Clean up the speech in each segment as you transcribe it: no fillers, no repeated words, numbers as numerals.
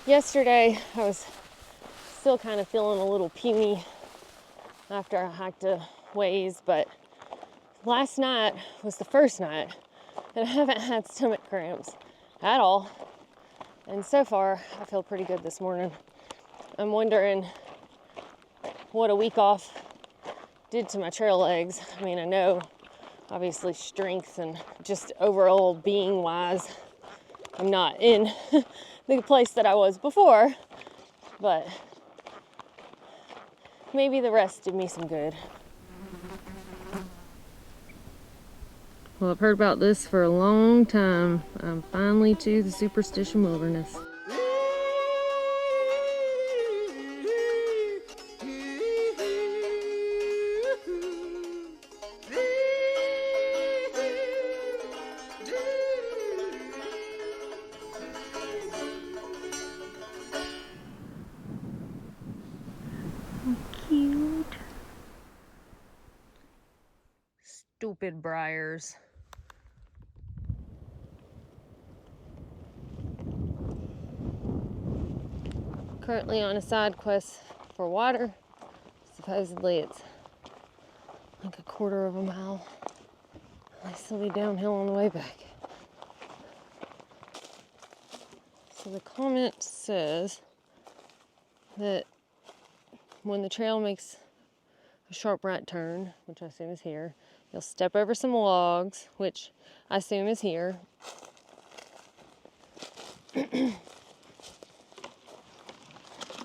Yesterday, I was still kind of feeling a little puny after I hiked a ways, but last night was the first night that I haven't had stomach cramps at all. And so far, I feel pretty good this morning. I'm wondering what a week off did to my trail legs. I mean, I know obviously strength and just overall being wise, I'm not in the place that I was before, but maybe the rest did me some good. Well, I've heard about this for a long time. I'm finally to the Superstition Wilderness. Cute. Stupid briars. Currently on a side quest for water. Supposedly it's like a quarter of a mile. I still be downhill on the way back. So the comment says that when the trail makes a sharp right turn, which I assume is here, you'll step over some logs, which I assume is here.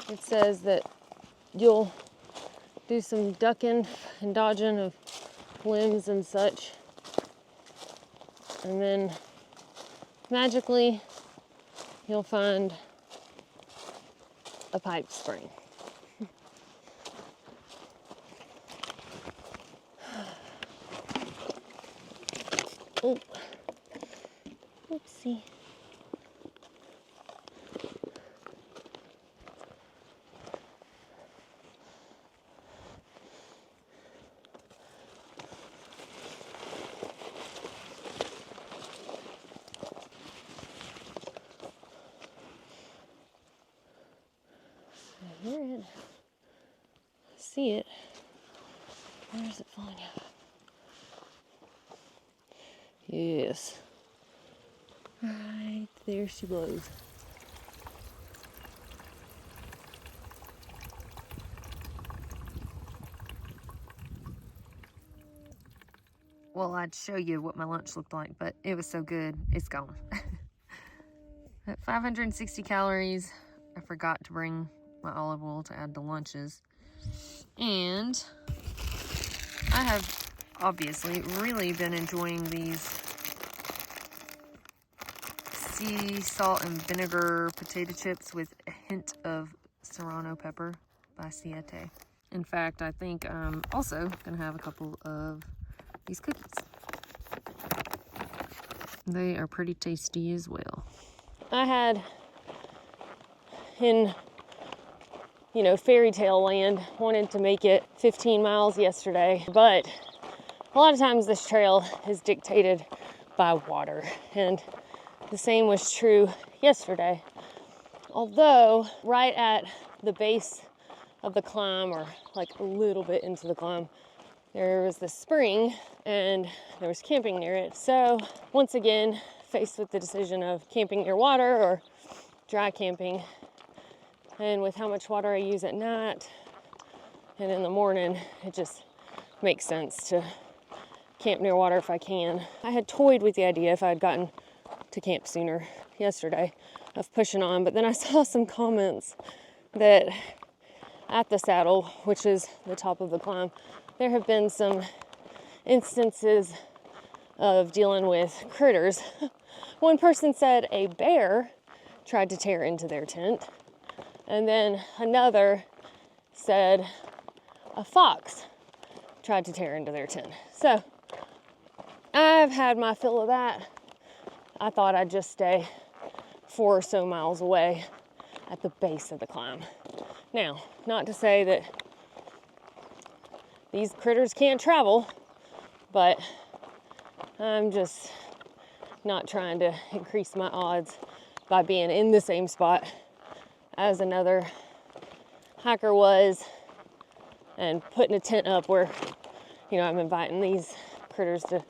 It says that you'll do some ducking and dodging of limbs and such. And then magically, you'll find a pipe spring. Oh, oopsie. I hear it. I see it. Where is it falling out? Yes. Right there she blows. Well, I'd show you what my lunch looked like, but it was so good, it's gone. At 560 calories, I forgot to bring my olive oil to add to lunches. And I have obviously really been enjoying these sea salt and vinegar potato chips with a hint of serrano pepper by AZT. In fact, I think I'm also gonna have a couple of these cookies. They are pretty tasty as well. I had in, fairy tale land, wanted to make it 15 miles yesterday, but a lot of times this trail is dictated by water, and the same was true yesterday. Although right at the base of the climb, or like a little bit into the climb, there was this spring and there was camping near it. So once again, faced with the decision of camping near water or dry camping, and with how much water I use at night and in the morning, it just makes sense to camp near water if I can. I had toyed with the idea, if I had gotten to camp sooner yesterday, of pushing on, but then I saw some comments that at the saddle, which is the top of the climb, there have been some instances of dealing with critters. One person said a bear tried to tear into their tent, and then another said a fox tried to tear into their tent. So I've had my fill of that. I thought I'd just stay 4 or so miles away at the base of the climb. Now, not to say that these critters can't travel, but I'm just not trying to increase my odds by being in the same spot as another hiker was, and putting a tent up where, you know, I'm inviting these critters to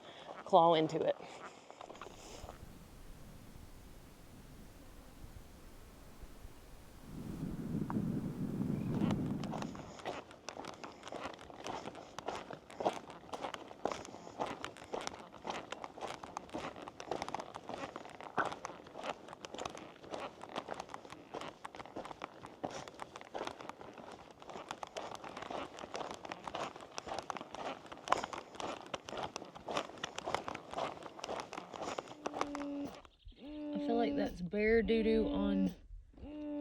claw into it. I feel like that's bear doo-doo on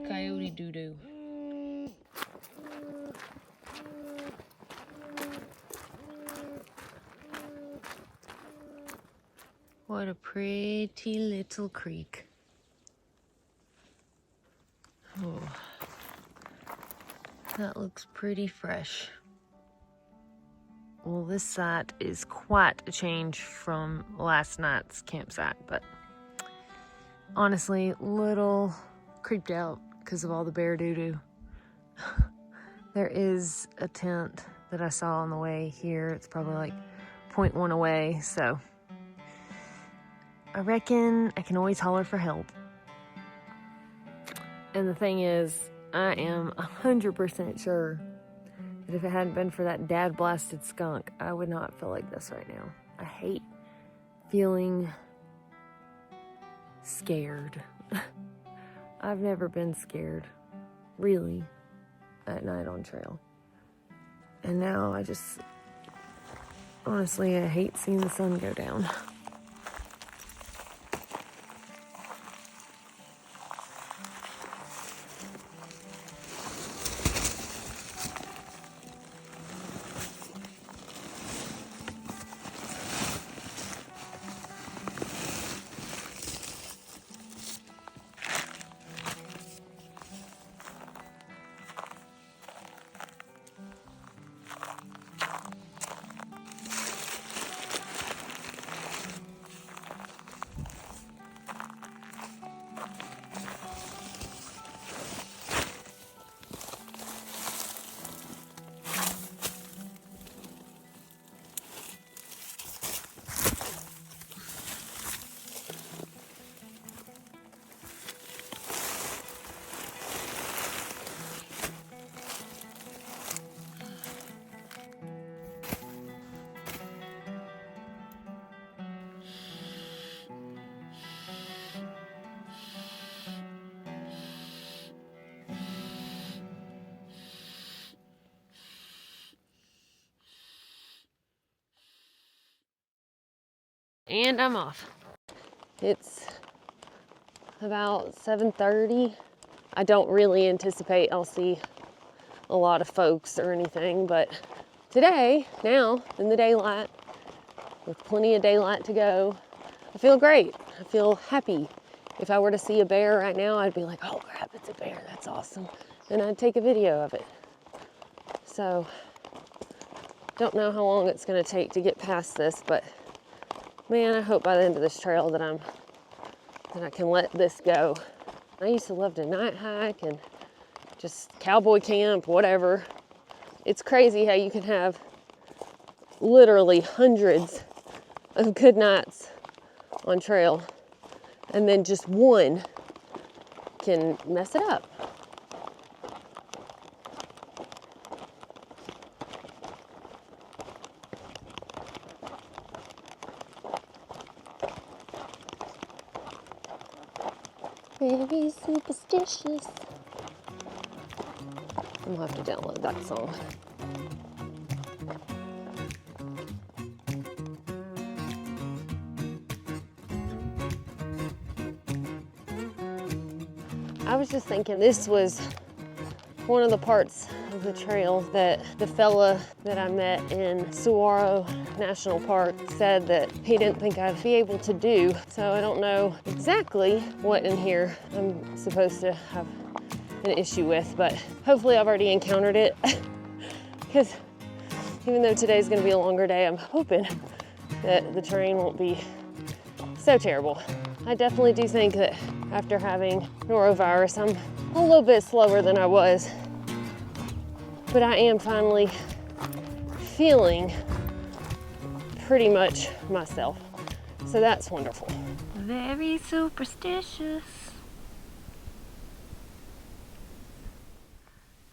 coyote doo-doo. What a pretty little creek. Oh, that looks pretty fresh. Well, this site is quite a change from last night's campsite, but honestly, little creeped out because of all the bear doo-doo. There is a tent that I saw on the way here. It's probably like 0.1 away, so I reckon I can always holler for help. And the thing is, I am 100% sure that if it hadn't been for that dad-blasted skunk, I would not feel like this right now. I hate feeling scared. I've never been scared, really, at night on trail. And now I just, honestly, I hate seeing the sun go down. And I'm off. It's about 7:30. I don't really anticipate I'll see a lot of folks or anything, but today, now in the daylight, with plenty of daylight to go, I feel great. I feel happy. If I were to see a bear right now, I'd be like, oh crap, it's a bear, that's awesome. And I'd take a video of it. So, don't know how long it's gonna take to get past this, but man, I hope by the end of this trail that I can let this go. I used to love to night hike and just cowboy camp, whatever. It's crazy how you can have literally hundreds of good nights on trail, and then just one can mess it up. Very superstitious. I'm gonna have to download that song. I was just thinking this was one of the parts of the trail that the fella that I met in Saguaro National Park said that he didn't think I'd be able to do. So I don't know exactly what in here I'm supposed to have an issue with, but hopefully I've already encountered it. Because even though today's gonna be a longer day, I'm hoping that the terrain won't be so terrible. I definitely do think that after having norovirus, I'm a little bit slower than I was, but I am finally feeling pretty much myself. So that's wonderful. Very superstitious.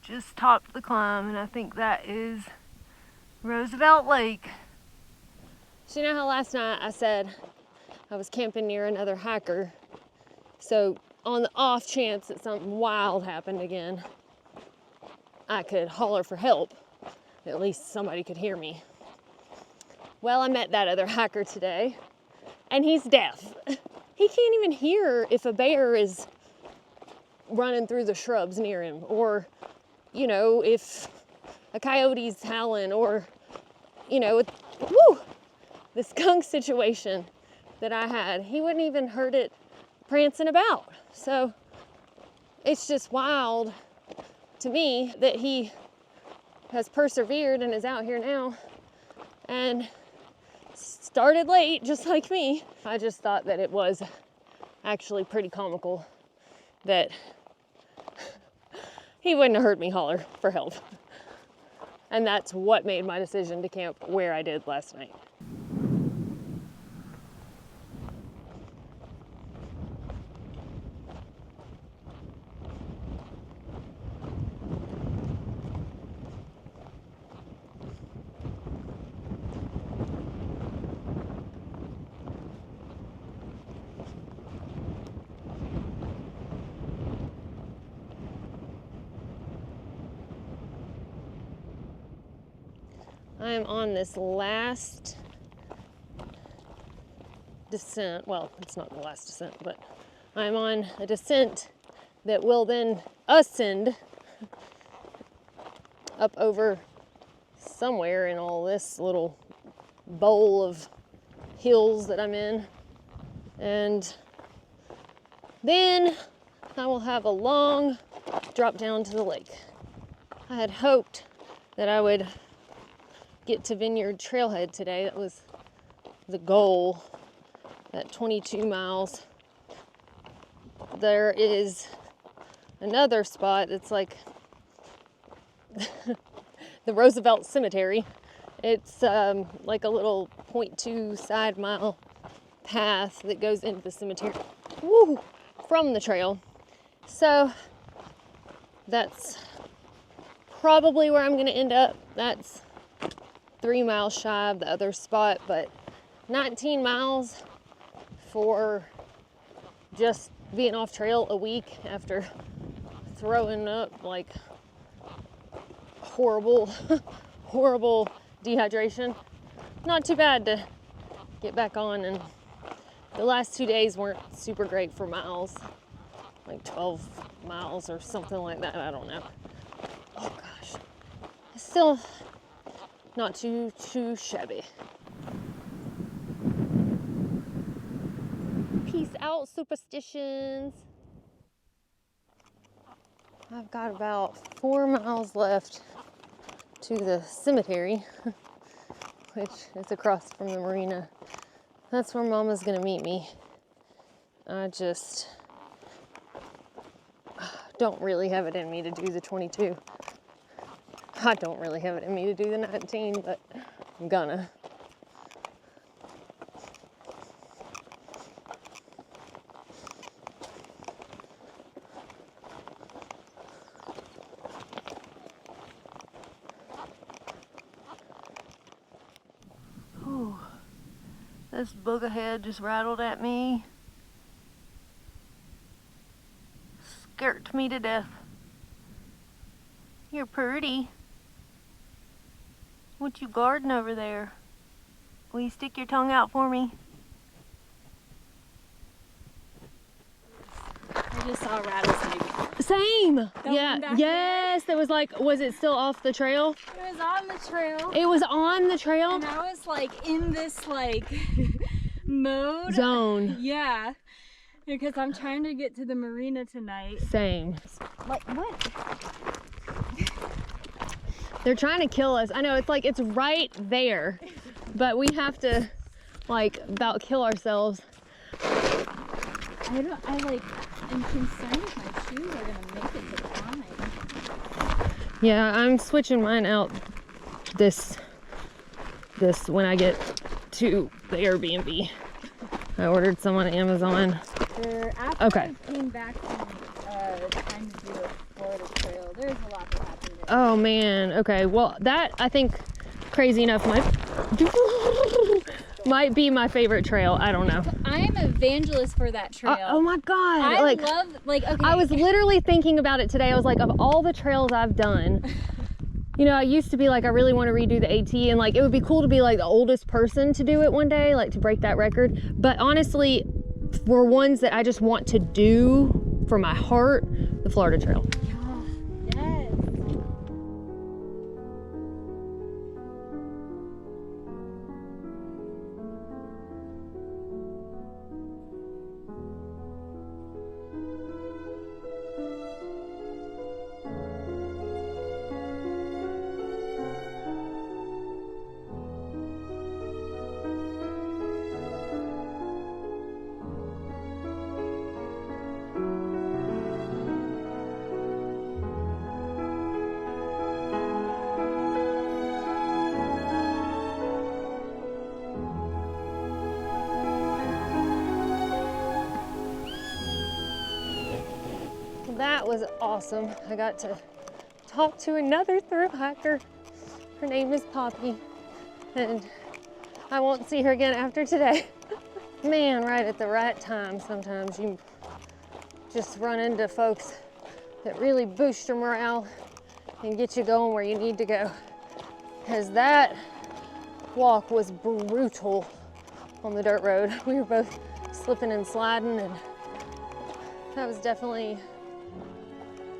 Just topped the climb, and I think that is Roosevelt Lake. So you know how last night I said I was camping near another hiker? So on the off chance that something wild happened again, I could holler for help. At least somebody could hear me. Well, I met that other hiker today, and he's deaf. He can't even hear if a bear is running through the shrubs near him, or, you know, if a coyote's howling, or, you know, the skunk situation that I had. He wouldn't even heard it prancing about. So it's just wild to me that he has persevered and is out here now and started late just like me. I just thought that it was actually pretty comical that he wouldn't have heard me holler for help. And that's what made my decision to camp where I did last night. I am on this last descent. Well, it's not the last descent, but I'm on a descent that will then ascend up over somewhere in all this little bowl of hills that I'm in. And then I will have a long drop down to the lake. I had hoped that I would get to Vineyard Trailhead today. That was the goal, that 22 miles. There is another spot that's like the Roosevelt Cemetery. It's like a little 0.2 side mile path that goes into the cemetery from the trail. So that's probably where I'm gonna end up. That's 3 miles shy of the other spot, but 19 miles for just being off trail a week after throwing up like horrible dehydration. Not too bad to get back on, and the last 2 days weren't super great for miles, like 12 miles or something like that, I don't know. Oh gosh, it's still not too shabby. Peace out, superstitions. I've got about 4 miles left to the cemetery, which is across from the marina. That's where Mama's gonna meet me. I just don't really have it in me to do the 22. I don't really have it in me to do the 19, but I'm gonna. Ooh, this bug ahead just rattled at me. Scared me to death. You're pretty. What you guarding over there? Will you stick your tongue out for me? I just saw a rattlesnake. Same. Yeah. Yes. There was like, was it still off the trail? It was on the trail. It was on the trail? And I was like in this like mode. Zone. Yeah. Because I'm trying to get to the marina tonight. Same. Like what? They're trying to kill us. I know, it's like, it's right there, but we have to like about kill ourselves. I I'm concerned if my shoes are gonna make it to the climb. Yeah, I'm switching mine out this when I get to the Airbnb. I ordered some on Amazon. After Okay. I came back from trying to do a Florida trail, there's a lot that happened there. Oh man, okay. Well, that I think, crazy enough, might be my favorite trail. I don't know. I am an evangelist for that trail. Oh my God. I love, like, okay. I was literally thinking about it today. I was like, of all the trails I've done, you know, I used to be like, I really want to redo the AT, and like, it would be cool to be like the oldest person to do it one day, like to break that record. But honestly, for ones that I just want to do for my heart, the Florida Trail. Yes. That was awesome. I got to talk to another thru-hiker. Her name is Poppy, and I won't see her again after today. Man, right at the right time, sometimes you just run into folks that really boost your morale and get you going where you need to go. Because that walk was brutal on the dirt road. We were both slipping and sliding, and that was definitely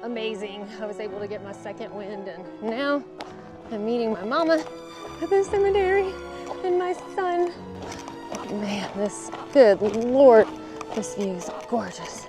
amazing. I was able to get my second wind, and now I'm meeting my mama at the cemetery and my son. Man, this, good Lord, this view is gorgeous.